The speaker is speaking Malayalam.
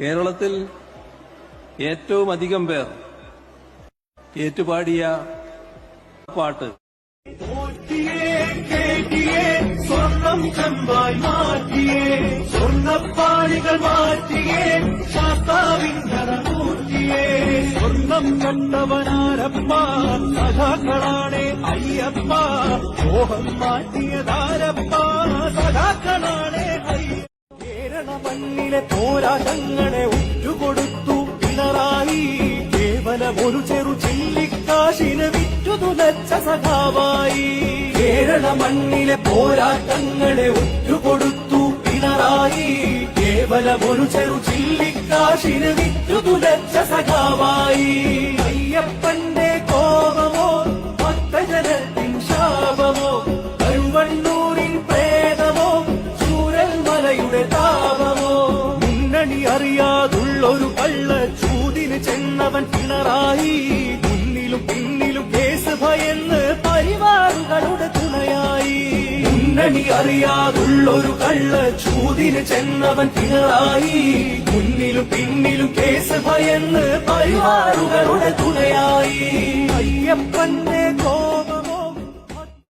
കേരളത്തിൽ ഏറ്റവും അധികം പേർ ഏറ്റുപാടിയ പാട്ട് സ്വർണം ചെമ്പായി മാറ്റിയേ, സ്വർണ്ണപ്പാളികൾ മാറ്റിയേ, ശാസ്താവിൻകരമൂർത്തിയേ. സ്വർണം കണ്ടവനാരപ്പ, സഖാക്കളാണേ അയ്യപ്പ. മോഹം മാറ്റിയതാരപ്പ, സഖാക്കളാണേ അയ്യ. കേരള മണ്ണിലെ പോരാട്ടങ്ങളെ ഉറ്റുകൊടുത്തു പിണറായി. കേവലം ഒരു ചെറു ചില്ലിക്കാശിന് വിറ്റുതുലച്ച സഖാവായി. കേരള മണ്ണിലെ പോരാട്ടങ്ങളെ ഉറ്റുകൊടുത്തു പിണറായി. കേവലം ഒരു ചെറു ചില്ലിക്കാശിന് വിറ്റുതുലച്ച സഖാവായി. അയ്യപ്പന്റെ കോപമോ ഭക്തജനത്തിൻ ശാപമോ, കരുവണ്ണൂരിൻ പ്രേതമോ, ചൂരൽമലയുടെ താപമോ. മുന്നണി അറിയാതുള്ളൊരു കള്ള ചൂതിന് ചെന്നവൻ പിണറായി. മുന്നിലും പിന്നിലും കേസ് ഭയന്ന് പരിവാറുകളുടെ തുണയായി. മുന്നണി അറിയാതുള്ളൊരു കള്ള ചൂതിന് ചെന്നവൻ പിണറായി. മുന്നിലും പിന്നിലും കേസ് ഭയന്ന് പരിവാറുകളുടെ തുണയായി. അയ്യപ്പന്റെ